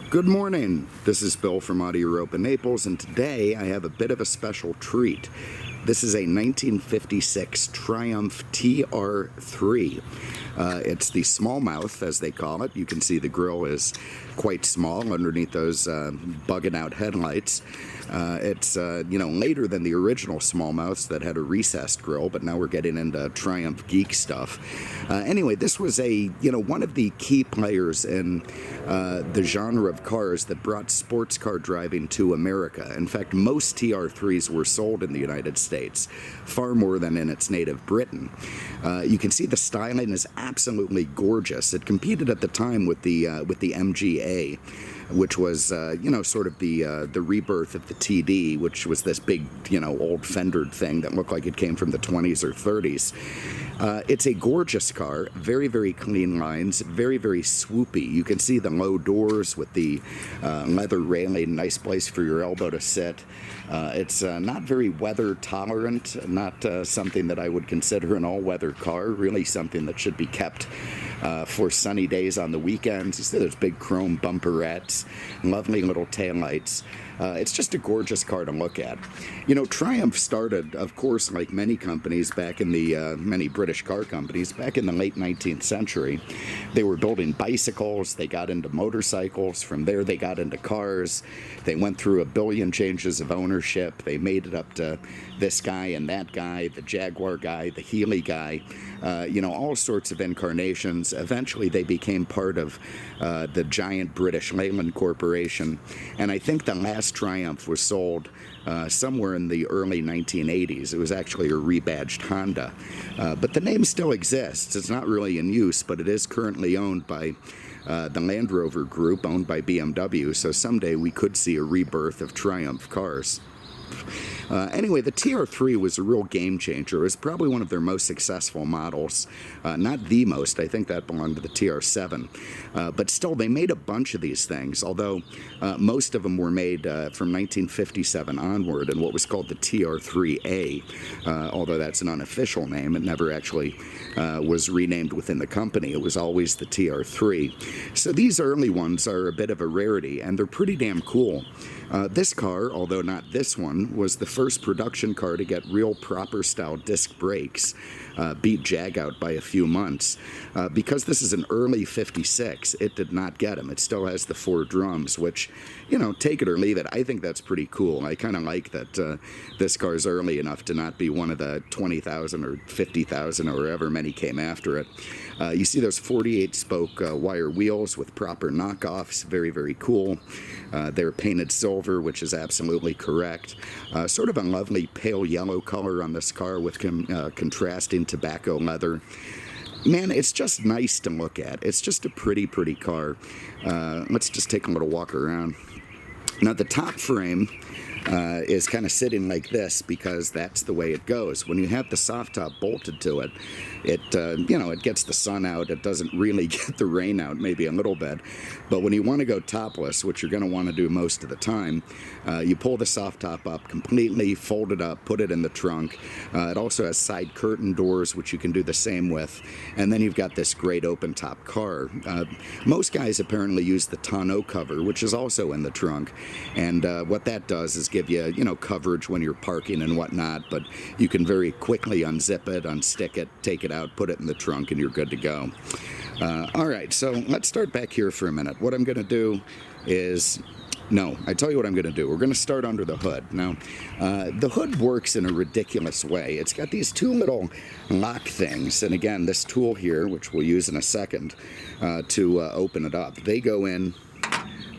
Good morning, this is Bill from Europa, Naples, and today I have a bit of a special treat. This is a 1956 Triumph TR3. It's the smallmouth, as they call it. You can see the grille is quite small underneath those bugging out headlights. It's later than the original smallmouths that had a recessed grille, but now we're getting into Triumph geek stuff. Anyway, this was one of the key players in the genre of cars that brought sports car driving to America. In fact, most TR3s were sold in the United States, far more than in its native Britain. You can see the styling is absolutely gorgeous. It competed at the time with the MGA, which was sort of the rebirth of the TD, which was this big old fendered thing that looked like it came from the 20s or 30s. It's a gorgeous car, very, very clean lines, very, very swoopy. You can see the low doors with the leather railing, nice place for your elbow to sit. It's not very weather tolerant, not something that I would consider an all-weather car, really something that should be kept for sunny days on the weekends. You see those big chrome bumperettes, lovely little taillights. It's just a gorgeous car to look at. Triumph started, of course, like many companies back in the, many British car companies, back in the late 19th century. They were building bicycles, they got into motorcycles, from there they got into cars. They went through a billion changes of ownership. They made it up to this guy and that guy, the Jaguar guy, the Healy guy, all sorts of incarnations. Eventually they became part of the giant British Leyland Corporation, and I think the last Triumph was sold somewhere in the early 1980s. It was actually a rebadged Honda, but the name still exists. It's not really in use, but it is currently owned by the Land Rover Group, owned by BMW, so someday we could see a rebirth of Triumph cars. Anyway, the TR3 was a real game changer. It was probably one of their most successful models. Not the most, I think that belonged to the TR7. But still, they made a bunch of these things, although most of them were made from 1957 onward in what was called the TR3A. Although that's an unofficial name, it never actually was renamed within the company. It was always the TR3. So these early ones are a bit of a rarity, and they're pretty damn cool. This car, although not this one, was the first production car to get real proper style disc brakes, beat Jag out by a few months. Because this is an early 56, it did not get them. It still has the 4 drums, which, take it or leave it, I think that's pretty cool. I kind of like that this car's early enough to not be one of the 20,000 or 50,000 or however many came after it. You see those 48-spoke wire wheels with proper knockoffs, very, very cool. They're painted silver, which is absolutely correct. Sort of a lovely pale yellow color on this car with contrasting tobacco leather. Man, it's just nice to look at. It's just a pretty, pretty car. Let's just take a little walk around. Now, the top frame is kind of sitting like this because that's the way it goes. When you have the soft top bolted to it, it gets the sun out. It doesn't really get the rain out, maybe a little bit. But when you want to go topless, which you're going to want to do most of the time, you pull the soft top up completely, fold it up, put it in the trunk. It also has side curtain doors, which you can do the same with. And then you've got this great open top car. Most guys apparently use the tonneau cover, which is also in the trunk. And what that does is give you, coverage when you're parking and whatnot, but you can very quickly unzip it, unstick it, take it out, put it in the trunk, and you're good to go. All right, so let's start back here for a minute. What I'm going to do is... No, I tell you what I'm going to do. We're going to start under the hood. Now, the hood works in a ridiculous way. It's got these 2 little lock things, and again, this tool here, which we'll use in a second, to open it up. They go in...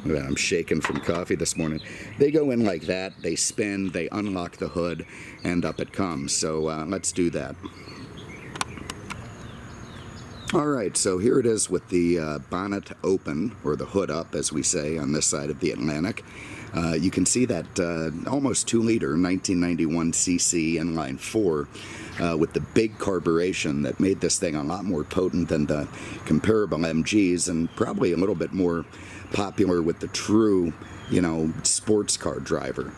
I'm shaking from coffee this morning. They go in like that, they spin, they unlock the hood, and up it comes. So let's do that. Alright, so here it is with the bonnet open, or the hood up as we say on this side of the Atlantic. You can see that almost 2-liter 1991 cc inline 4 with the big carburation that made this thing a lot more potent than the comparable MGs, and probably a little bit more popular with the true, sports car driver.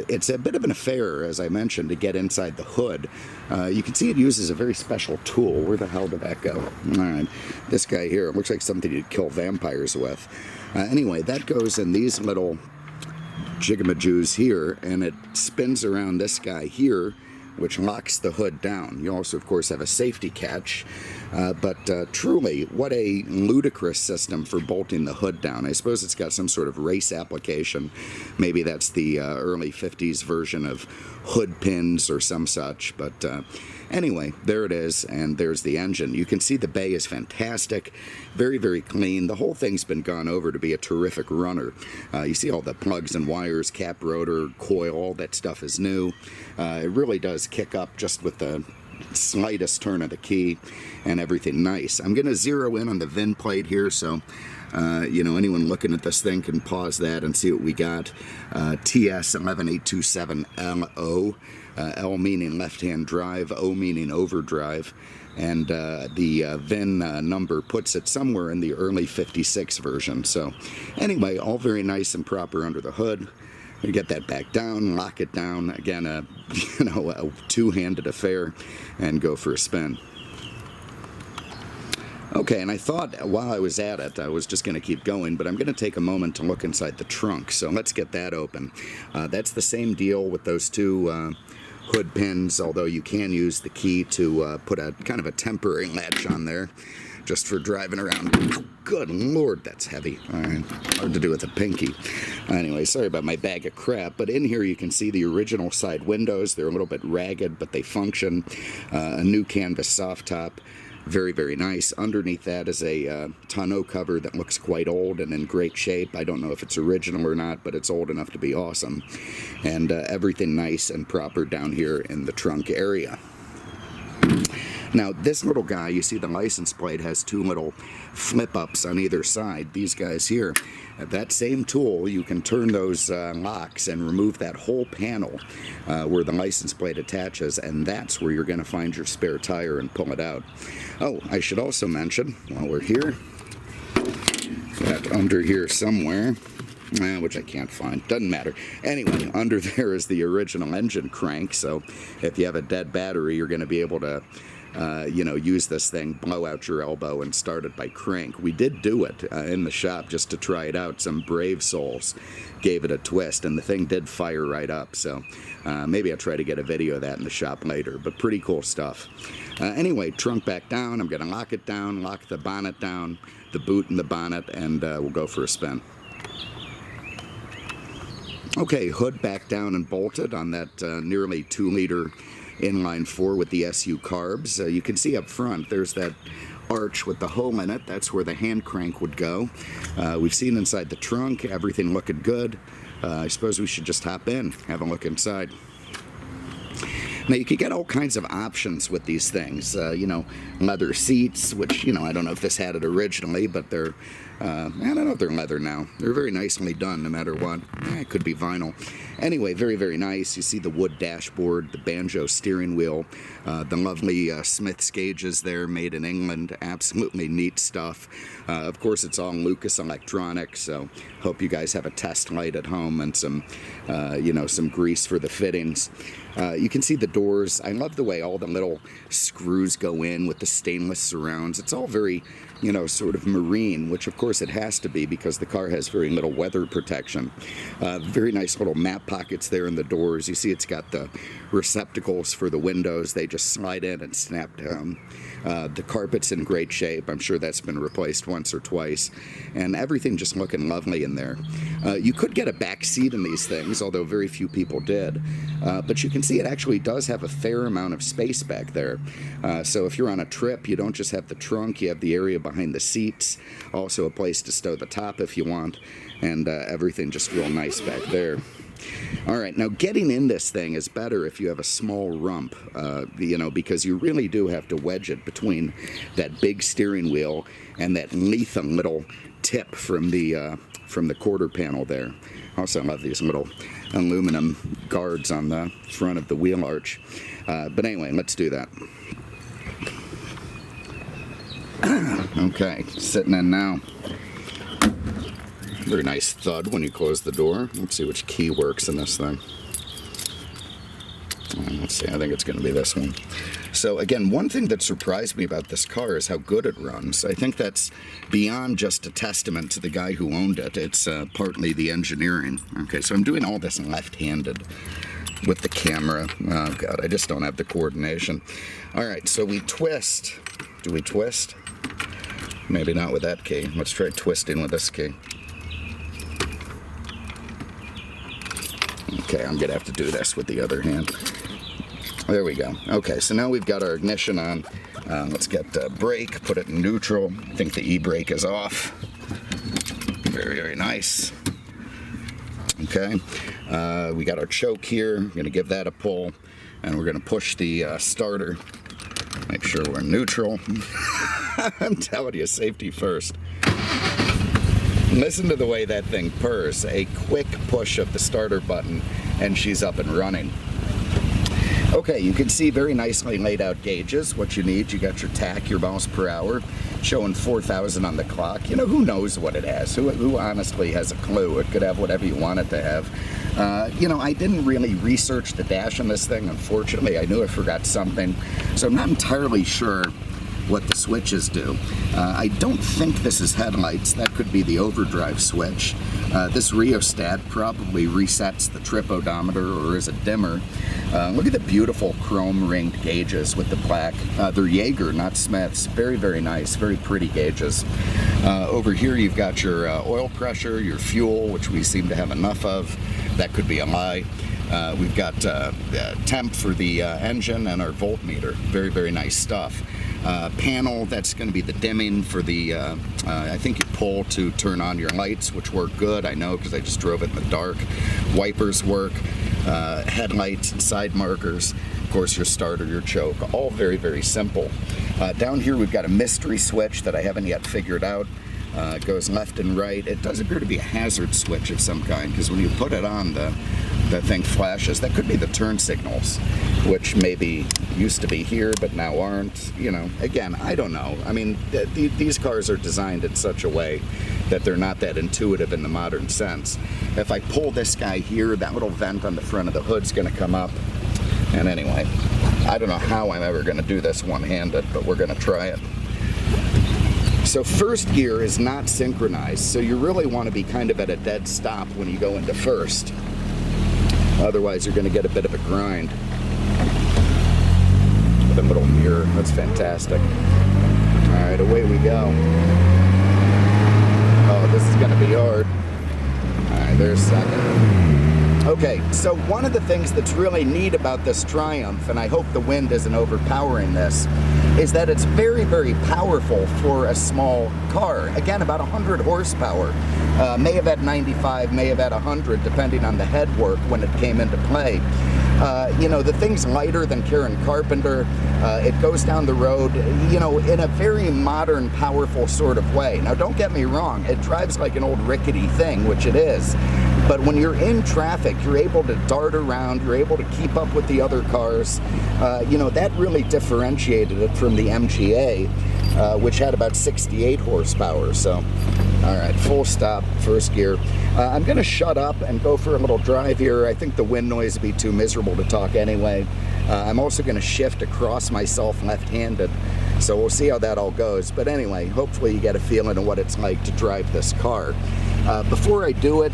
It's a bit of an affair, as I mentioned, to get inside the hood. You can see it uses a very special tool. Where the hell did that go? All right, this guy here, it looks like something you'd kill vampires with. Anyway, that goes in these little jigamajoos here, and it spins around this guy here, which locks the hood down. You also, of course, have a safety catch, but truly, what a ludicrous system for bolting the hood down. I suppose it's got some sort of race application. Maybe that's the early 50s version of hood pins or some such, but anyway, there it is, and there's the engine. You can see the bay is fantastic, very, very clean. The whole thing's been gone over to be a terrific runner. You see all the plugs and wires, cap rotor, coil, all that stuff is new. It really does kick up just with the slightest turn of the key, and everything nice. I'm going to zero in on the VIN plate here, so you know, anyone looking at this thing can pause that and see what we got. TS11827LO, L meaning left-hand drive, O meaning overdrive, and the VIN number puts it somewhere in the early 56 version. So anyway, all very nice and proper under the hood. You get that back down, lock it down, again, you know, a two-handed affair, and go for a spin. Okay, and I thought while I was at it, I was just going to keep going, but I'm going to take a moment to look inside the trunk, so let's get that open. That's the same deal with those two hood pins, although you can use the key to put a kind of a temporary latch on there, just for driving around. Oh, good Lord, that's heavy. Hard to do with a pinky. Anyway, sorry about my bag of crap, but in here you can see the original side windows. They're a little bit ragged, but they function. A new canvas soft top. Very, very nice. Underneath that is a tonneau cover that looks quite old and in great shape. I don't know if it's original or not, but it's old enough to be awesome. And everything nice and proper down here in the trunk area. Now, this little guy, you see the license plate has two little flip-ups on either side. These guys here. That same tool, you can turn those locks and remove that whole panel where the license plate attaches, and that's where you're going to find your spare tire and pull it out. Oh, I should also mention, while we're here, that under here somewhere, which I can't find, doesn't matter. Anyway, under there is the original engine crank, so if you have a dead battery, you're going to be able to you know, use this thing, blow out your elbow, and start it by crank. We did do it in the shop just to try it out. Some brave souls gave it a twist, and the thing did fire right up. So maybe I'll try to get a video of that in the shop later, but pretty cool stuff. Anyway, trunk back down. I'm going to lock it down, lock the bonnet down, the boot and the bonnet, and we'll go for a spin. Okay, hood back down and bolted on that nearly 2-liter inline 4 with the SU carbs. You can see up front there's that arch with the hole in it. That's where the hand crank would go. We've seen inside the trunk, everything looking good. I suppose we should just hop in, have a look inside. Now, you can get all kinds of options with these things. You know, leather seats, which, you know, I don't know if this had it originally, but they're, I don't know if they're leather now. They're very nicely done, no matter what. It could be vinyl. Anyway, very, very nice. You see the wood dashboard, the banjo steering wheel, the lovely Smith's gauges there, made in England. Absolutely neat stuff. Of course, it's all Lucas Electronics, so hope you guys have a test light at home and some, you know, some grease for the fittings. You can see the doors. I love the way all the little screws go in with the stainless surrounds. It's all very, you know, sort of marine, which of course it has to be because the car has very little weather protection. Very nice little map pockets there in the doors. You see it's got the receptacles for the windows. They just slide in and snap down. The carpet's in great shape. I'm sure that's been replaced once or twice. And everything just looking lovely in there. You could get a back seat in these things, although very few people did. But you can see it actually does have a fair amount of space back there. So if you're on a trip, you don't just have the trunk, you have the area behind the seats. Also a place to stow the top if you want. And everything just real nice back there. All right, now getting in this thing is better if you have a small rump, you know, because you really do have to wedge it between that big steering wheel and that lethal little tip from the quarter panel there. Also, I love these little aluminum guards on the front of the wheel arch. But anyway, let's do that. Okay, sitting in now. Very nice thud when you close the door. Let's see which key works in this thing. Let's see, I think it's going to be this one. So again, one thing that surprised me about this car is how good it runs. I think that's beyond just a testament to the guy who owned it. It's partly the engineering. Okay, so I'm doing all this left-handed with the camera. Oh God, I just don't have the coordination. All right, so we twist. Do we twist? Maybe not with that key. Let's try twisting with this key. Okay, I'm gonna have to do this with the other hand. There we go. Okay, so now we've got our ignition on. Let's get brake, put it in neutral. I think the e-brake is off. Very, very nice. Okay, we got our choke here. We're gonna give that a pull, and we're gonna push the starter. Make sure we're neutral. I'm telling you, safety first. Listen to the way that thing purrs. A quick push of the starter button, and she's up and running. Okay, you can see very nicely laid out gauges, what you need. You got your tach, your miles per hour, showing 4,000 on the clock. You know, who knows what it has? Who honestly has a clue? It could have whatever you want it to have. You know, I didn't really research the dash on this thing, unfortunately. I knew I forgot something, so I'm not entirely sure what the switches do. I don't think this is headlights. That could be the overdrive switch. This rheostat probably resets the trip odometer or is a dimmer. Look at the beautiful chrome ringed gauges with the black. They're Jaeger, not Smiths. Very, very nice, very pretty gauges. Over here you've got your oil pressure, your fuel, which we seem to have enough of. That could be a lie. We've got temp for the engine and our voltmeter. Very, very nice stuff. Panel, that's going to be the dimming for the, I think you pull to turn on your lights, which work good, I know, because I just drove it in the dark. Wipers work, headlights, side markers, of course your starter, your choke, all very, very simple. Down here we've got a mystery switch that I haven't yet figured out. It goes left and right. It does appear to be a hazard switch of some kind, because when you put it on, the thing flashes. That could be the turn signals, which maybe used to be here but now aren't. You know, again, I don't know. I mean, these cars are designed in such a way that they're not that intuitive in the modern sense. If I pull this guy here, that little vent on the front of the hood's going to come up. And anyway, I don't know how I'm ever going to do this one-handed, but we're going to try it. So first gear is not synchronized, so you really want to be kind of at a dead stop when you go into first. Otherwise, you're going to get a bit of a grind. With a little mirror, that's fantastic. All right, away we go. Oh, this is going to be hard. All right, there's second. Okay, so one of the things that's really neat about this Triumph, and I hope the wind isn't overpowering this, is that it's very, very powerful for a small car. Again, about 100 horsepower. May have had 95, may have had 100, depending on the headwork when it came into play. You know, the thing's lighter than Karen Carpenter. It goes down the road, you know, in a very modern, powerful sort of way. Now, don't get me wrong, it drives like an old rickety thing, which it is. But when you're in traffic, you're able to dart around, you're able to keep up with the other cars. You know, that really differentiated it from the MGA, which had about 68 horsepower. So, all right, full stop, first gear. I'm going to shut up and go for a little drive here. I think the wind noise would be too miserable to talk anyway. I'm also going to shift across myself left-handed, so we'll see how that all goes. But anyway, hopefully you get a feeling of what it's like to drive this car. Before I do it,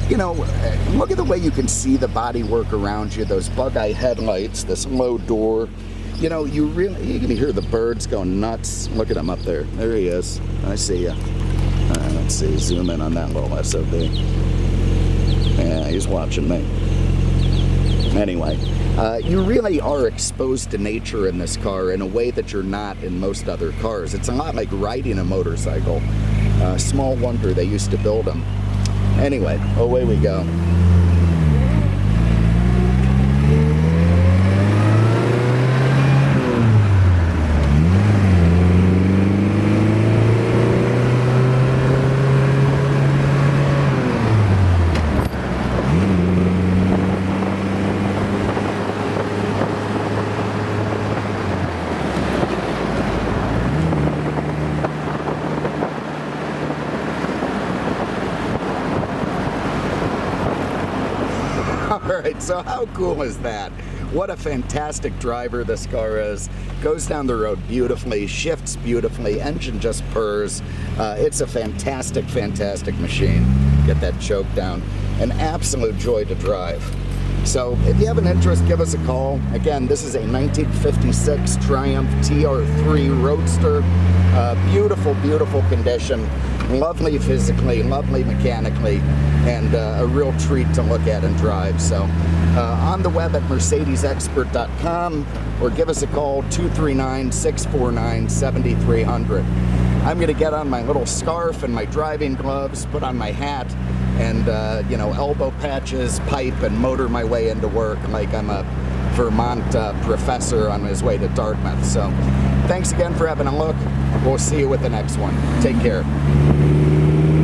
you know, look at the way you can see the bodywork around you, those bug-eye headlights, this low door. You know, you can hear the birds go nuts. Look at him up there. There he is. I see you. Let's see, zoom in on that little SOB. Yeah, he's watching me. Anyway, you really are exposed to nature in this car in a way that you're not in most other cars. It's a lot like riding a motorcycle. Small wonder they used to build them. Anyway, away we go. Alright, so how cool is that? What a fantastic driver this car is. Goes down the road beautifully, shifts beautifully, engine just purrs. It's a fantastic, fantastic machine. Get that choke down. An absolute joy to drive. So if you have an interest, give us a call. Again, this is a 1956 Triumph TR3 Roadster. Beautiful, beautiful condition. Lovely physically, lovely mechanically, and a real treat to look at and drive. So on the web at mercedesexpert.com, or give us a call, 239-649-7300. I'm going to get on my little scarf and my driving gloves, put on my hat, and you know, elbow patches, pipe, and motor my way into work like I'm a Vermont professor on his way to Dartmouth. So thanks again for having a look. We'll see you with the next one. Take care.